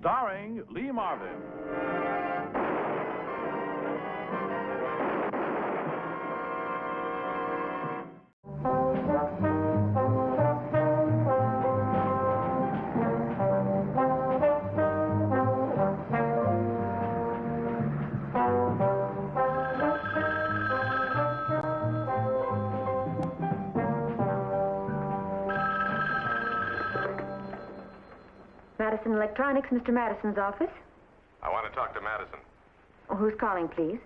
starring Lee Marvin. Madison Electronics, Mr. Madison's office. I want to talk to Madison. Oh, who's calling, please?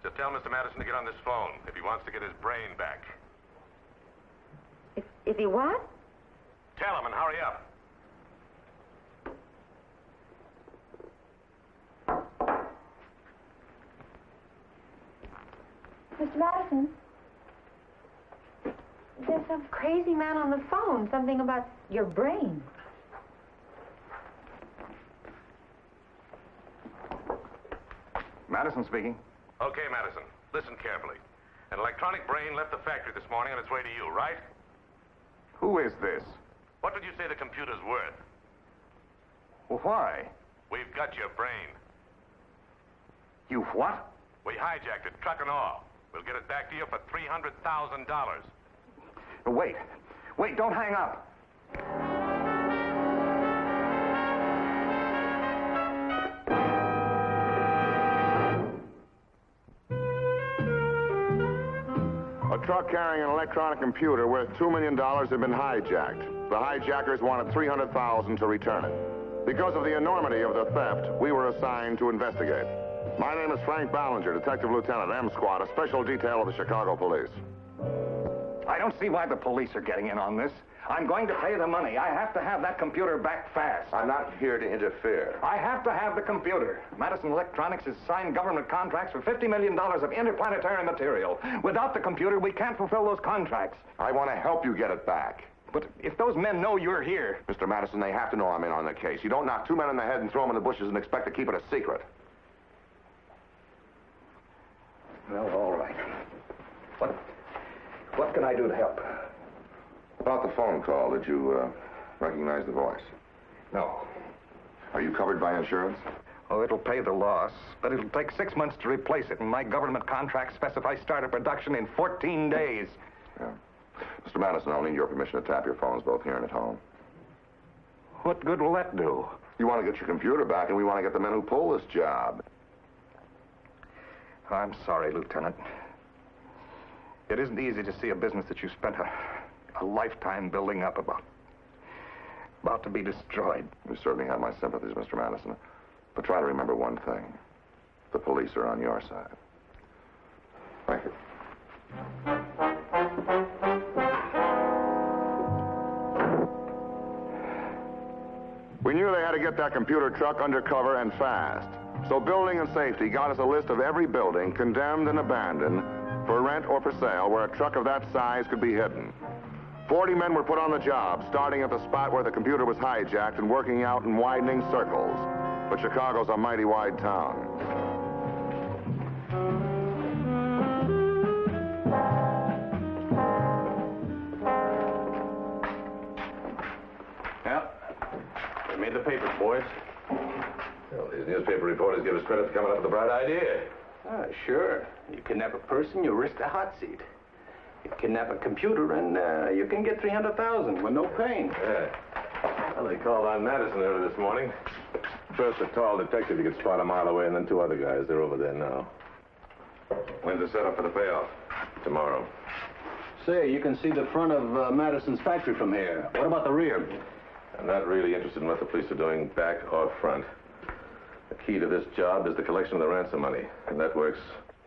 Just tell Mr. Madison to get on this phone if he wants to get his brain back. If he what? Tell him and hurry up. Mr. Madison? There's some crazy man on the phone. Something about your brain. Madison speaking. Okay, Madison. Listen carefully. An electronic brain left the factory this morning on its way to you, right? Who is this? What would you say the computer's worth? Well, why? We've got your brain. You what? We hijacked it, truck and all. We'll get it back to you for $300,000. Wait. Wait, don't hang up. A truck carrying an electronic computer worth $2 million had been hijacked. The hijackers wanted $300,000 to return it. Because of the enormity of the theft, we were assigned to investigate. My name is Frank Ballinger, Detective Lieutenant, M Squad, a special detail of the Chicago Police. I don't see why the police are getting in on this. I'm going to pay the money. I have to have that computer back fast. I'm not here to interfere. I have to have the computer. Madison Electronics has signed government contracts for $50 million of interplanetary material. Without the computer, we can't fulfill those contracts. I want to help you get it back. But if those men know you're here... Mr. Madison, they have to know I'm in on the case. You don't knock two men in the head and throw them in the bushes and expect to keep it a secret. Well, all right. What can I do to help? About the phone call, did you recognize the voice? No. Are you covered by insurance? Oh, it'll pay the loss, but it'll take 6 months to replace it, and my government contract specifies start of production in 14 days. Yeah. Mr. Madison, I'll need your permission to tap your phones both here and at home. What good will that do? You want to get your computer back, and we want to get the men who pull this job. I'm sorry, Lieutenant. It isn't easy to see a business that you spent a lifetime building up about to be destroyed. You certainly have my sympathies, Mr. Madison. But try to remember one thing. The police are on your side. Thank you. We knew they had to get that computer truck undercover and fast. So Building and Safety got us a list of every building condemned and abandoned for rent or for sale where a truck of that size could be hidden. 40 men were put on the job, starting at the spot where the computer was hijacked and working out in widening circles. But Chicago's a mighty wide town. Yeah. We made the papers, boys. Well, these newspaper reporters give us credit for coming up with a bright idea. Sure. You kidnap a person, you risk a hot seat. You kidnap a computer, and you can get $300,000 with no pain. Yeah. Well, they called on Madison early this morning. First, a tall detective you could spot a mile away, and then 2 other guys. They're over there now. When's the setup for the payoff? Tomorrow. Say, you can see the front of Madison's factory from here. What about the rear? I'm not really interested in what the police are doing, back or front. The key to this job is the collection of the ransom money, and that works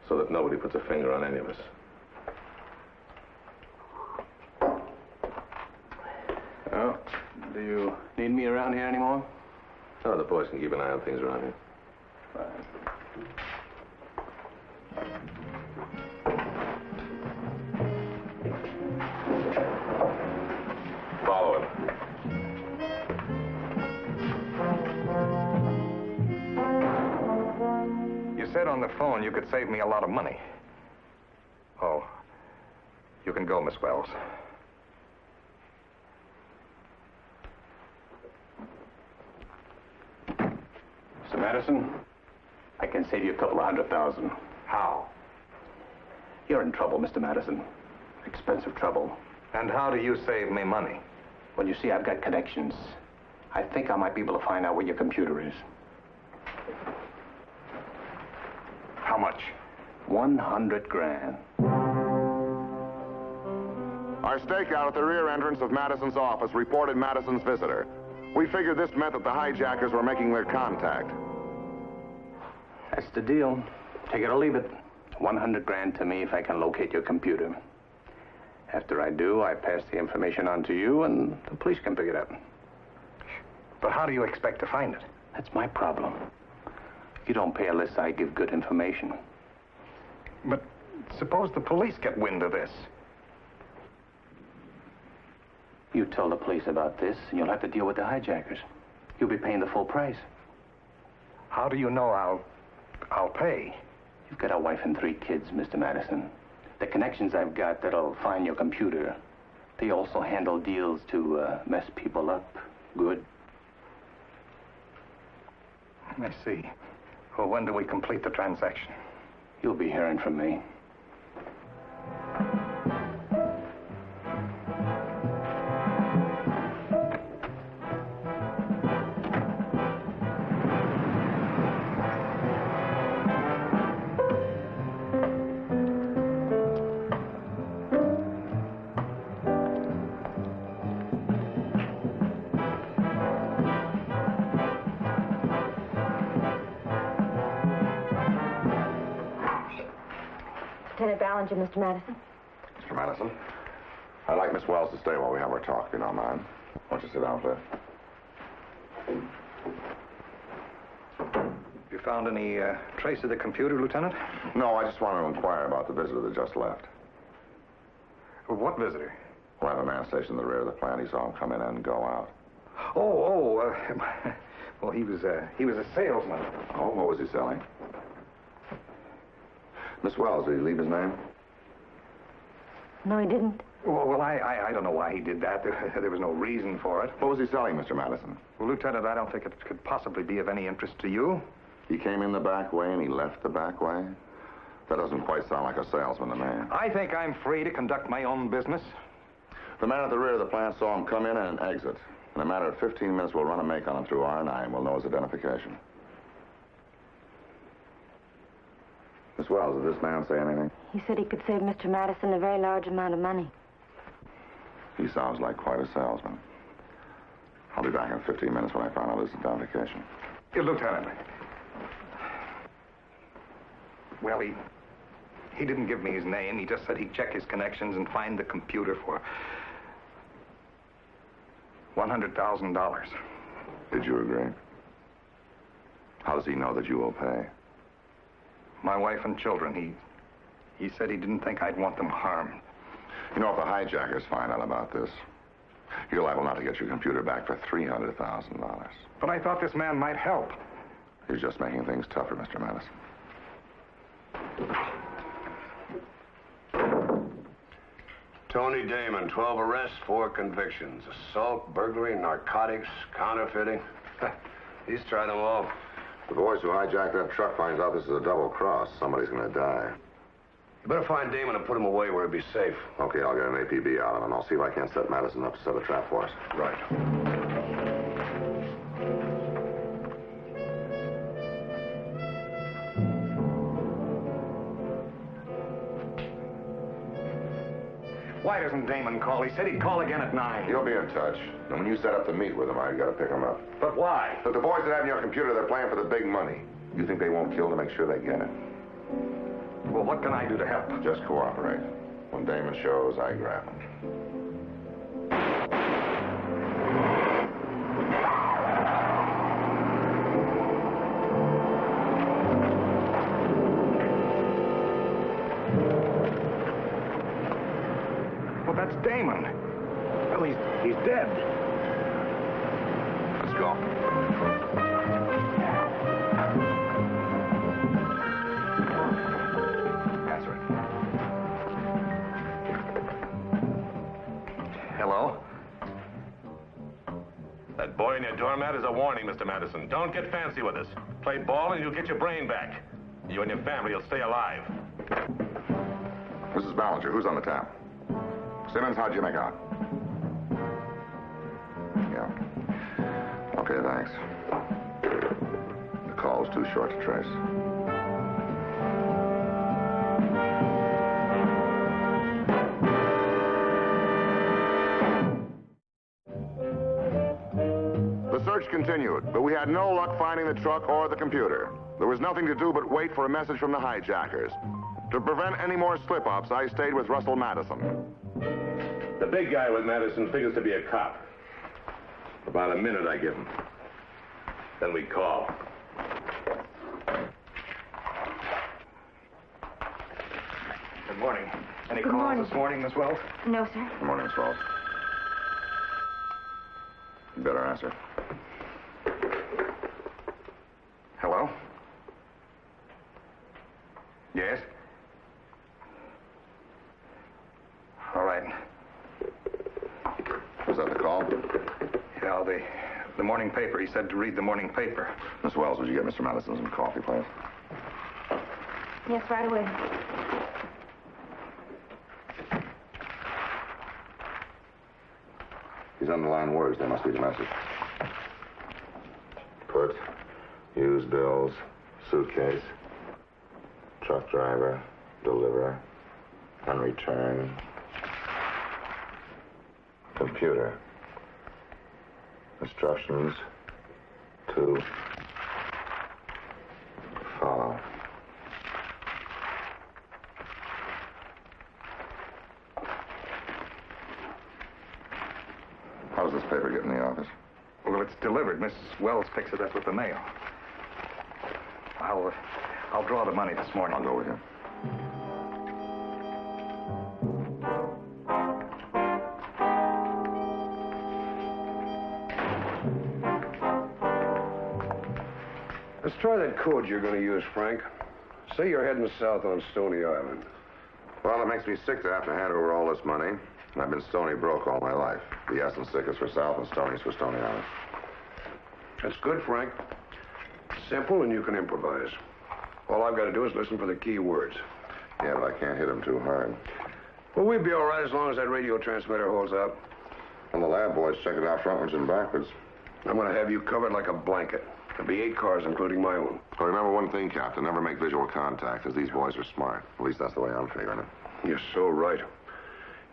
so that nobody puts a finger on any of us. Well, do you need me around here anymore? Oh, the boys can keep an eye on things around here. Fine. Follow him. You said on the phone you could save me a lot of money. Oh, you can go, Miss Wells. Madison, I can save you a couple of $100,000. How? You're in trouble, Mr. Madison. Expensive trouble. And how do you save me money? Well, you see, I've got connections. I think I might be able to find out where your computer is. How much? 100 grand. Our stakeout at the rear entrance of Madison's office reported Madison's visitor. We figured this meant that the hijackers were making their contact. That's the deal. Take it or leave it. 100 grand to me if I can locate your computer. After I do, I pass the information on to you, and the police can pick it up. But how do you expect to find it? That's my problem. You don't pay unless I give good information. But suppose the police get wind of this. You tell the police about this, and you'll have to deal with the hijackers. You'll be paying the full price. How do you know I'll pay? You've got a wife and 3 kids, Mr. Madison. The connections I've got that'll find your computer, they also handle deals to mess people up good. I see. Well, when do we complete the transaction? You'll be hearing from me. Lieutenant Ballinger, Mr. Madison. Mr. Madison, I'd like Miss Wells to stay while we have our talk, if you don't mind. Won't you sit down, please? You found any trace of the computer, Lieutenant? No, I just wanted to inquire about the visitor that just left. What visitor? We'll have a man stationed in the rear of the plant. He saw him come in and go out. Well, he was a salesman. Oh, what was he selling? Miss Wells, did he leave his name? No, he didn't. Well, I don't know why he did that. There was no reason for it. What was he selling, Mr. Madison? Well, Lieutenant, I don't think it could possibly be of any interest to you. He came in the back way and he left the back way? That doesn't quite sound like a salesman to me. I think I'm free to conduct my own business. The man at the rear of the plant saw him come in and exit. In a matter of 15 minutes, we'll run a make on him through R9. We'll know his identification. Miss Wells, did this man say anything? He said he could save Mr. Madison a very large amount of money. He sounds like quite a salesman. I'll be back in 15 minutes when I find out his identification. Lieutenant. Well, he didn't give me his name. He just said he'd check his connections and find the computer for $100,000. Did you agree? How does he know that you will pay? My wife and children. He said he didn't think I'd want them harmed. You know, if the hijackers find out about this, you're liable not to get your computer back for $300,000. But I thought this man might help. He's just making things tougher, Mr. Madison. Tony Damon, 12 arrests, 4 convictions. Assault, burglary, narcotics, counterfeiting. He's tried them all. The boys who hijacked that truck finds out this is a double cross. Somebody's gonna die. You better find Damon and put him away where he'll be safe. Okay, I'll get an APB out of him. I'll see if I can't set Madison up to set a trap for us. Right. Why doesn't Damon call? He said he'd call again at 9. He'll be in touch. And when you set up to meet with him, I gotta pick him up. But why? Look, the boys that have your computer, they're playing for the big money. You think they won't kill to make sure they get it? Well, what can I do to help? Just cooperate. When Damon shows, I grab him. Well, that's Damon. Well, he's dead. Let's go. Answer it. Hello? That boy on your doormat is a warning, Mr. Madison. Don't get fancy with us. Play ball and you'll get your brain back. You and your family will stay alive. Mrs. Ballinger, who's on the tap? Simmons, how'd you make out? Yeah. Okay, thanks. The call was too short to trace. The search continued, but we had no luck finding the truck or the computer. There was nothing to do but wait for a message from the hijackers. To prevent any more slip-ups, I stayed with Russell Madison. The big guy with Madison figures to be a cop. About a minute I give him. Then we call. Good morning. Any Good calls morning. this morning, Miss Wells? No, sir. Good morning, Miss Wells. You better answer. Hello? Yes? All right. Was that the call? Yeah, the morning paper. He said to read the morning paper. Miss Wells, would you get Mr. Madison some coffee, please? Yes, right away. These underlined words, they must be the message. Put, use bills, suitcase, truck driver, deliver, and return, computer, instructions to follow. How does this paper get in the office? Well, it's delivered. Miss Wells picks it up with the mail. I'll draw the money this morning. I'll go with you. Let's try that code you're going to use, Frank. Say you're heading south on Stony Island. Well, it makes me sick to have to hand over all this money. I've been Stony broke all my life. The S and Sick is for South and Stony's for Stony Island. That's good, Frank. Simple, and you can improvise. All I've got to do is listen for the key words. Yeah, but I can't hit him too hard. Well, we'll be all right as long as that radio transmitter holds out. And the lab boys check it out frontwards and backwards. I'm going to have you covered like a blanket. There'll be 8 cars, including my own. Well, remember one thing, Captain. Never make visual contact, because these boys are smart. At least that's the way I'm figuring it. You're so right.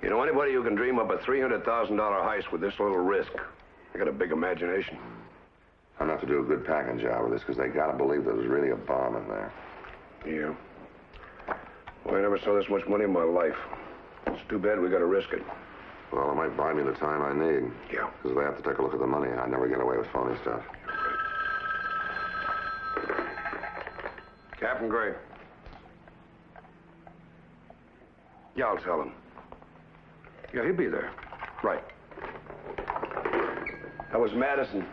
You know, anybody who can dream up a $300,000 heist with this little risk, they got a big imagination. I'm going to have to do a good packing job with this, because they got to believe there's really a bomb in there. Yeah. Well, I never saw this much money in my life. It's too bad we got to risk it. Well, it might buy me the time I need. Yeah. Because if they have to take a look at the money, I never get away with phony stuff. Captain Gray. Yeah, I'll tell him. Yeah, he'll be there. Right. That was Madison.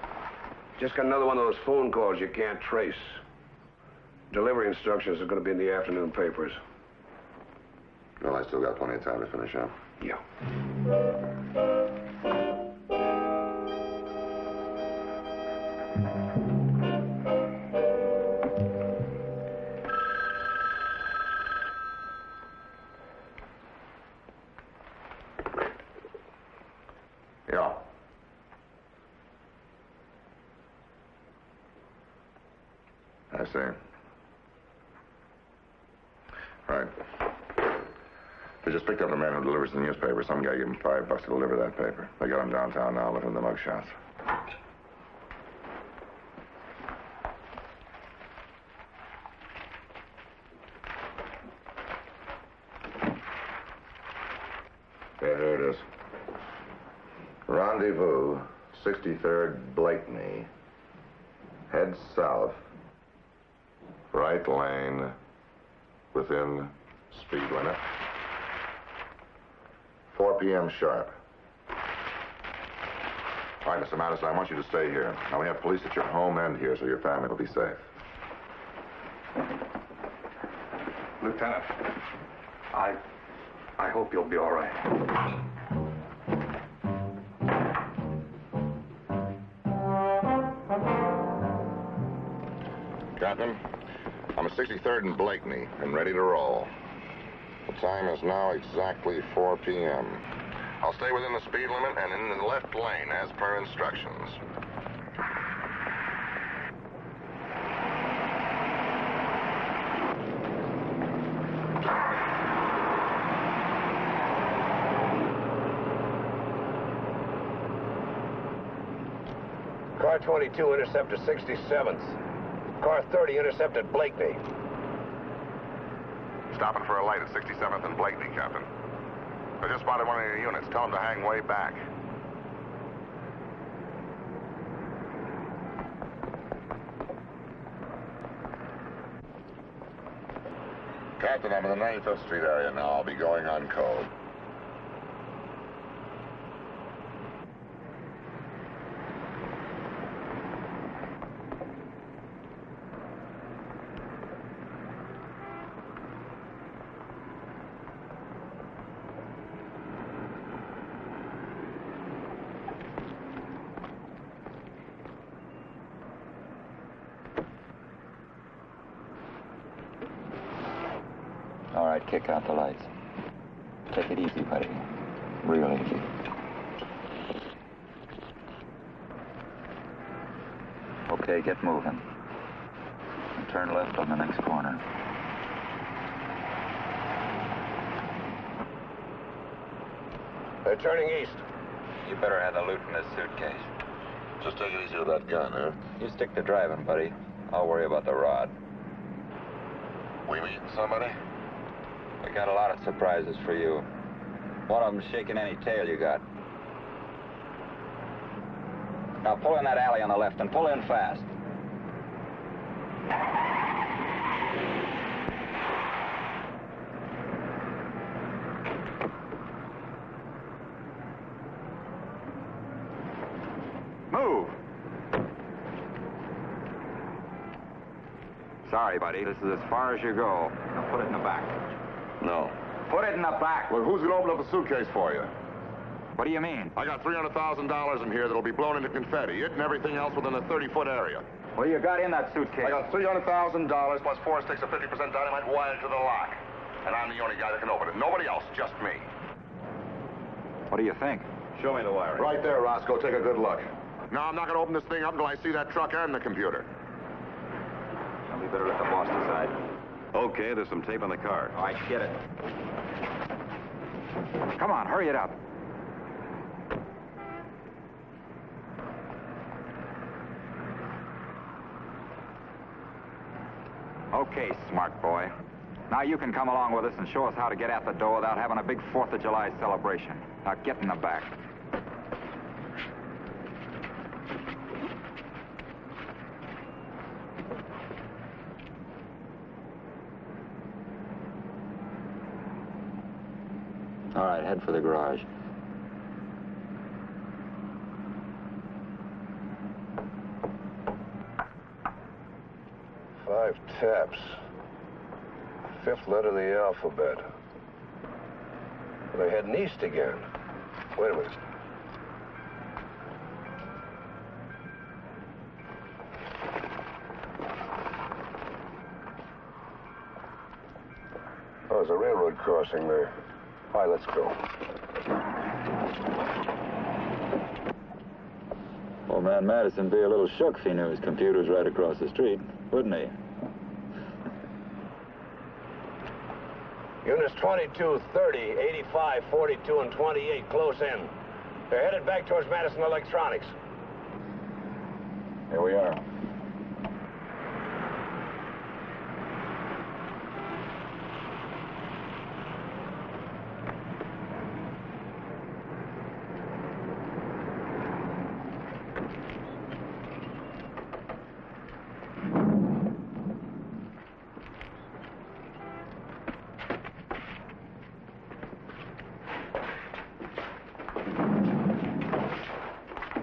Just got another one of those phone calls you can't trace. Delivery instructions are going to be in the afternoon papers. Well, I still got plenty of time to finish up. Yeah. Yeah. I see. Right. They just picked up a man who delivers the newspaper. Some guy gave him $5 to deliver that paper. They got him downtown now, looking at the mugshots. Yeah, here it is. Rendezvous, 63rd Blakeney. Head south. Right lane. Within speed limit. 4 p.m. sharp. All right, Mr. Madison, I want you to stay here. Now, we have police at your home and here, so your family will be safe. Lieutenant, I hope you'll be all right. Captain, I'm at 63rd and Blakeney and ready to roll. The time is now exactly 4 p.m. I'll stay within the speed limit and in the left lane as per instructions. Car 22 intercepted 67th. Car 30 intercepted Blakeney. Stopping for a light at 67th and Blakeney, Captain. I just spotted one of your units. Tell them to hang way back. Captain, I'm in the 95th Street area now. I'll be going on code. All right, kick out the lights. Take it easy, buddy. Real easy. Okay, get moving. And turn left on the next corner. They're turning east. You better have the loot in this suitcase. Just take it easy with that gun, huh? You stick to driving, buddy. I'll worry about the rod. We meeting somebody? We got a lot of surprises for you. One of them's shaking any tail you got. Now pull in that alley on the left and pull in fast. Move! Sorry, buddy. This is as far as you go. Now put it in the back. No. Put it in the back. Well, who's going to open up the suitcase for you? What do you mean? I got $300,000 in here that'll be blown into confetti. It and everything else within a 30-foot area. What do you got in that suitcase? I got $300,000 plus 4 sticks of 50% dynamite wired to the lock. And I'm the only guy that can open it. Nobody else, just me. What do you think? Show me the wiring. Right there, Roscoe. Take a good look. No, I'm not going to open this thing up until I see that truck and the computer. Well, we better let the boss decide. Okay, there's some tape on the car. All right, get it. Come on, hurry it up. Okay, smart boy. Now you can come along with us and show us how to get at the door without having a big 4th of July celebration. Now get in the back. All right, head for the garage. Five taps. 5th letter of the alphabet. They're heading east again. Wait a minute. Oh, there's a railroad crossing there. All right, let's go. Old man Madison'd be a little shook if he knew his computer's right across the street, wouldn't he? Units 22, 30, 85, 42, and 28, close in. They're headed back towards Madison Electronics. Here we are.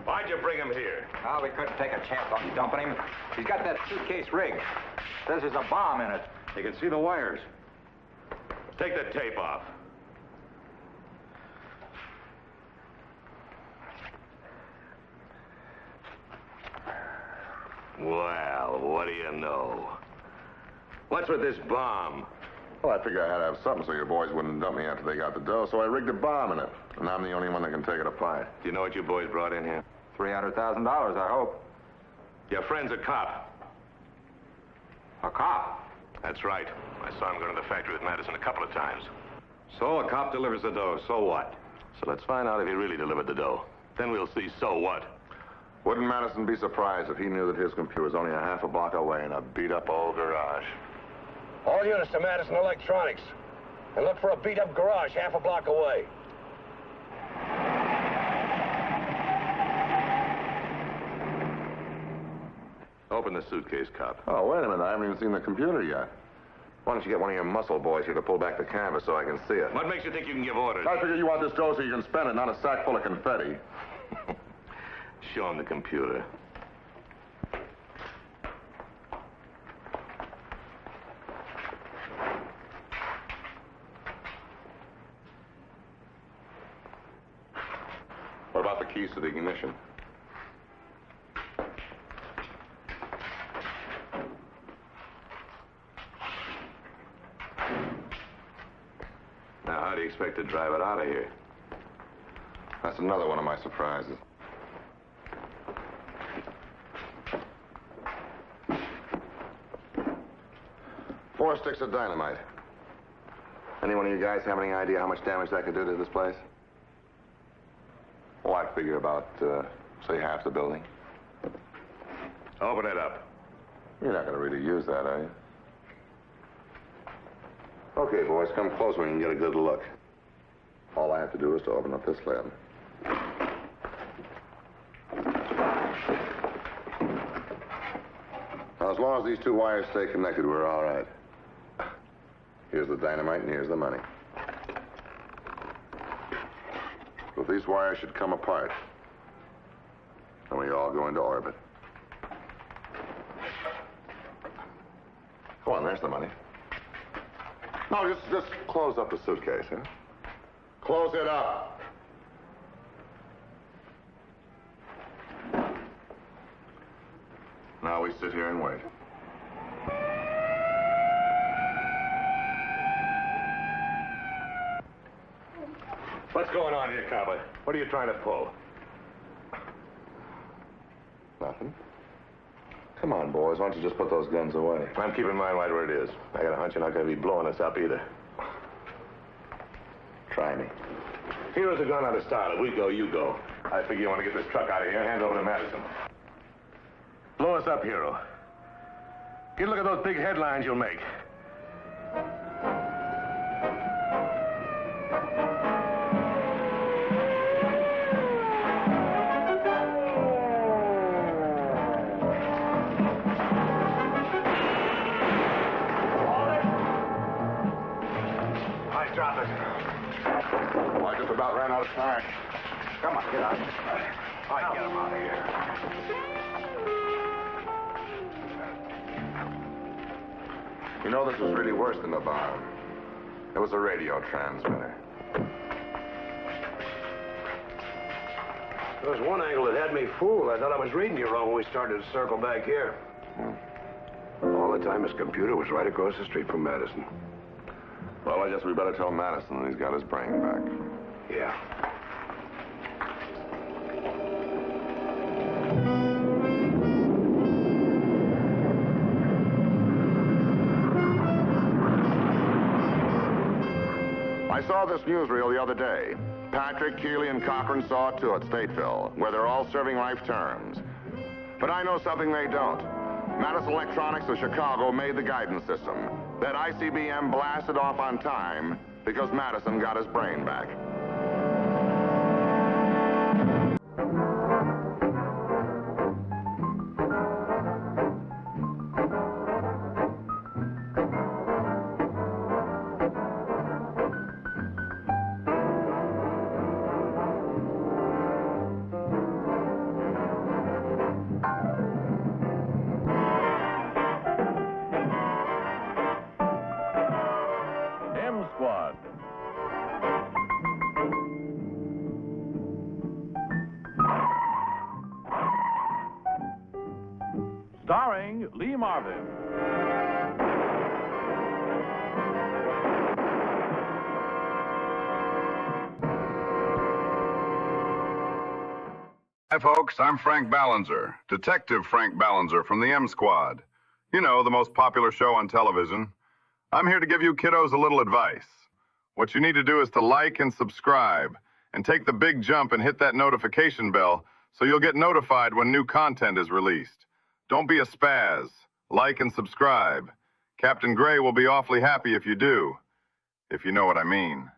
Why'd you bring him here? Well, we couldn't take a chance on dumping him. He's got that suitcase rigged. Says there's a bomb in it. You can see the wires. Take the tape off. Well, what do you know? What's with this bomb? Well, I figured I had to have something so your boys wouldn't dump me after they got the dough, so I rigged a bomb in it. And I'm the only one that can take it apart. Do you know what you boys brought in here? $300,000, I hope. Your friend's a cop. A cop? That's right. I saw him go to the factory with Madison a couple of times. So a cop delivers the dough. So what? So let's find out if he really delivered the dough. Then we'll see so what. Wouldn't Madison be surprised if he knew that his computer was only a half a block away in a beat-up old garage? All units to Madison Electronics. And look for a beat-up garage half a block away. Open the suitcase, cop. Oh, wait a minute. I haven't even seen the computer yet. Why don't you get one of your muscle boys here to pull back the canvas so I can see it? What makes you think you can give orders? I figure you want this dough so you can spend it, not a sack full of confetti. Show him the computer. What about the keys to the ignition? Now, how do you expect to drive it out of here? That's another one of my surprises. Four sticks of dynamite. Any one of you guys have any idea how much damage that could do to this place? Well, I figure about, say, half the building. Open it up. You're not going to really use that, are you? Okay, boys, come closer and get a good look. All I have to do is to open up this lid. Now, as long as these two wires stay connected, we're all right. Here's the dynamite and here's the money. So if these wires should come apart, then we all go into orbit. Come on, there's the money. No, just close up the suitcase, huh? Close it up. Now we sit here and wait. What's going on here, cowboy? What are you trying to pull? Nothing. Come on, boys. Why don't you just put those guns away? I'm keeping mine right where it is. I got a hunch you're not going to be blowing us up either. Try me. Here's the gun out of style. If we go, you go. I figure you want to get this truck out of here. Hand over to Madison. Blow us up, hero. Get a look at those big headlines you'll make. Drop it. Well, I just about ran out of time. Come on, get out. All right, get him out of here. You know, this was really worse than the bomb. It was a radio transmitter. There was one angle that had me fooled. I thought I was reading you wrong when we started to circle back here. All the time, his computer was right across the street from Madison. Well, I guess we better tell Madison that he's got his brain back. Yeah. I saw this newsreel the other day. Patrick, Keeley, and Cochran saw it too at Stateville, where they're all serving life terms. But I know something they don't. Madison Electronics of Chicago made the guidance system. That ICBM blasted off on time because Madison got his brain back. M Squad. starring Lee Marvin. Hi, folks. I'm Frank Ballinger, Detective Frank Ballinger from the M Squad. You know, the most popular show on television. I'm here to give you kiddos a little advice. What you need to do is to like and subscribe, and take the big jump and hit that notification bell so you'll get notified when new content is released. Don't be a spaz. Like and subscribe. Captain Gray will be awfully happy if you do, if you know what I mean.